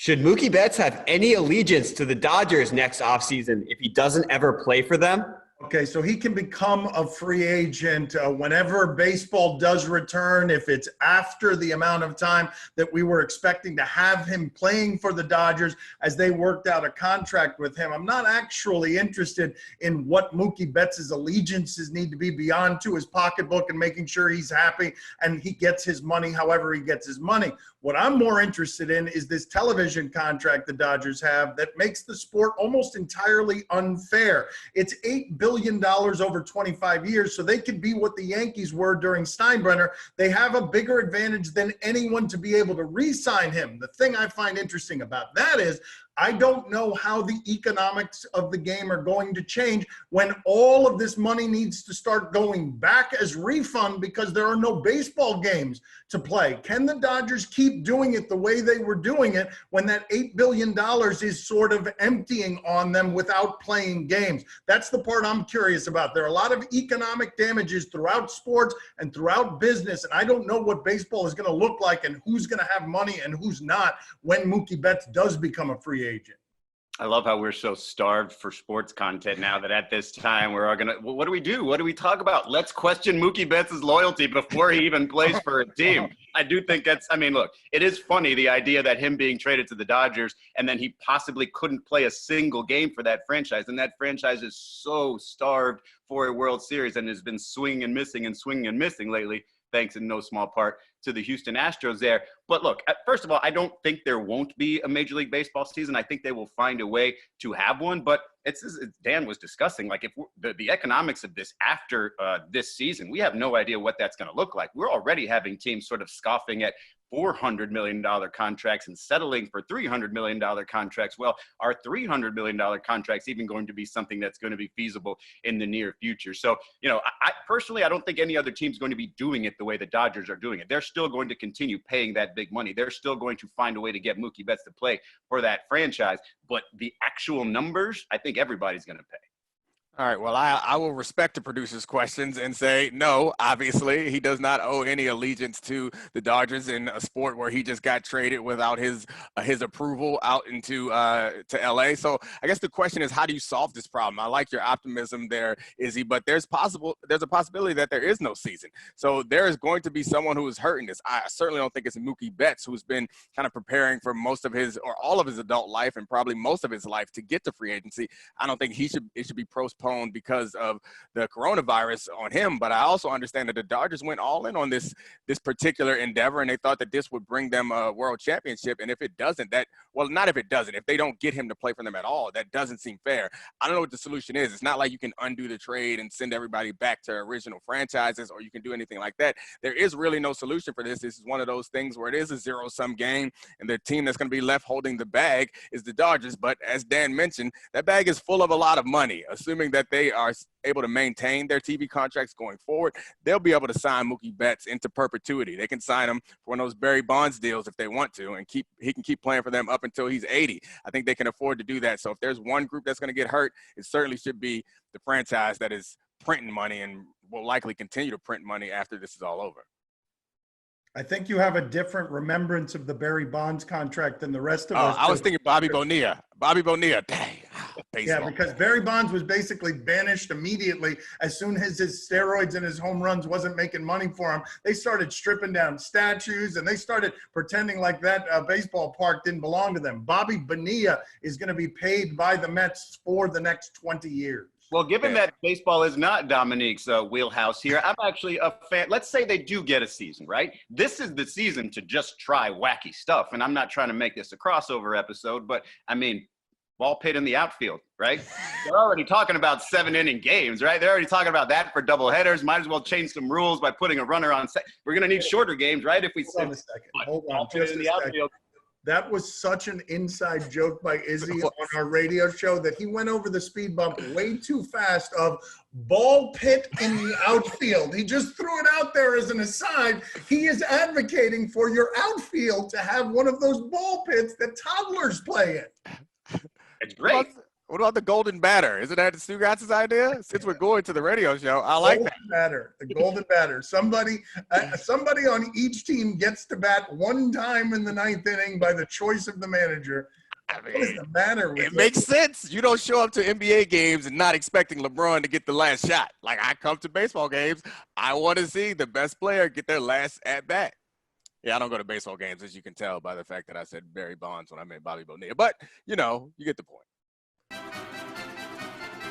Should Mookie Betts have any allegiance to the Dodgers next offseason if he doesn't ever play for them? Okay, so he can become a free agent whenever baseball does return, if it's after the amount of time that we were expecting to have him playing for the Dodgers as they worked out a contract with him. I'm not actually interested in what Mookie Betts' allegiances need to be beyond to his pocketbook and making sure he's happy and he gets his money however he gets his money. What I'm more interested in is this television contract the Dodgers have that makes the sport almost entirely unfair. It's $8 billion over 25 years, so they could be what the Yankees were during Steinbrenner. They have a bigger advantage than anyone to be able to re-sign him. The thing I find interesting about that is I don't know how the economics of the game are going to change when all of this money needs to start going back as refund because there are no baseball games to play. Can the Dodgers keep doing it the way they were doing it when that $8 billion is sort of emptying on them without playing games? That's the part I'm curious about. There are a lot of economic damages throughout sports and throughout business, and I don't know what baseball is going to look like and who's going to have money and who's not when Mookie Betts does become a free agent. I love how we're so starved for sports content now that at this time we're all going to, what do we do? What do we talk about? Let's question Mookie Betts' loyalty before he even plays for a team. I do think that's, I mean, look, it is funny, the idea that him being traded to the Dodgers and then he possibly couldn't play a single game for that franchise. And that franchise is so starved for a World Series and has been swinging and missing lately, thanks in no small part to the Houston Astros there. But look, first of all, I don't think there won't be a Major League Baseball season. I think they will find a way to have one. But it's as Dan was discussing, like if the economics of this after this season, we have no idea what that's going to look like. We're already having teams sort of scoffing at $400 million contracts and settling for $300 million contracts. Well, are $300 million contracts even going to be something that's going to be feasible in the near future? So, you know, I personally, I don't think any other team's going to be doing it the way the Dodgers are doing it. They're still going to continue paying that big money. They're still going to find a way to get Mookie Betts to play for that franchise. But the actual numbers, I think everybody's going to pay. All right, well, I will respect the producer's questions and say, no, obviously, he does not owe any allegiance to the Dodgers in a sport where he just got traded without his approval out into to L.A. So I guess the question is, how do you solve this problem? I like your optimism there, Izzy, but there's a possibility that there is no season. So there is going to be someone who is hurting this. I certainly don't think it's Mookie Betts, who's been kind of preparing for most of his or all of his adult life and probably most of his life to get to free agency. I don't think it should be postponed because of the coronavirus on him, but I also understand that the Dodgers went all in on this particular endeavor, and they thought that this would bring them a world championship. And if it doesn't, not if it doesn't, if they don't get him to play for them at all, that doesn't seem fair. I don't know what the solution is. It's not like you can undo the trade and send everybody back to original franchises, or you can do anything like that. There is really no solution for this. This is one of those things where it is a zero-sum game, and the team that's going to be left holding the bag is the Dodgers. But as Dan mentioned, that bag is full of a lot of money, assuming that they are able to maintain their TV contracts going forward. They'll be able to sign Mookie Betts into perpetuity. They can sign him for one of those Barry Bonds deals if they want to, and he can keep playing for them up until he's 80. I think they can afford to do that. So if there's one group that's going to get hurt, it certainly should be the franchise that is printing money and will likely continue to print money after this is all over. I think you have a different remembrance of the Barry Bonds contract than the rest of us. I was thinking Bobby Bonilla. Dang. Yeah, because Barry Bonds was basically banished immediately as soon as his steroids and his home runs wasn't making money for him. They started stripping down statues and they started pretending like that baseball park didn't belong to them. Bobby Bonilla is going to be paid by the Mets for the next 20 years. Well, given that baseball is not Dominique's wheelhouse here, I'm actually a fan. Let's say they do get a season, right? This is the season to just try wacky stuff. And I'm not trying to make this a crossover episode, but I mean, ball pit in the outfield, right? They're already talking about 7-inning games, right? They're already talking about that for doubleheaders. Might as well change some rules by putting a runner on set. We're going to need shorter games, right? If we Hold on a second. Hold on just a second. That was such an inside joke by Izzy on our radio show that he went over the speed bump way too fast of ball pit in the outfield. He just threw it out there as an aside. He is advocating for your outfield to have one of those ball pits that toddlers play in. It's great. What about the golden batter? Isn't that Stugatz's idea? Since we're going to the radio show, I like that. Batter, the golden batter. Somebody on each team gets to bat one time in the ninth inning by the choice of the manager. I mean, what is the matter with it makes sense. You don't show up to NBA games and not expecting LeBron to get the last shot. Like, I come to baseball games, I want to see the best player get their last at bat. Yeah, I don't go to baseball games, as you can tell by the fact that I said Barry Bonds when I meant Bobby Bonilla. But, you know, you get the point.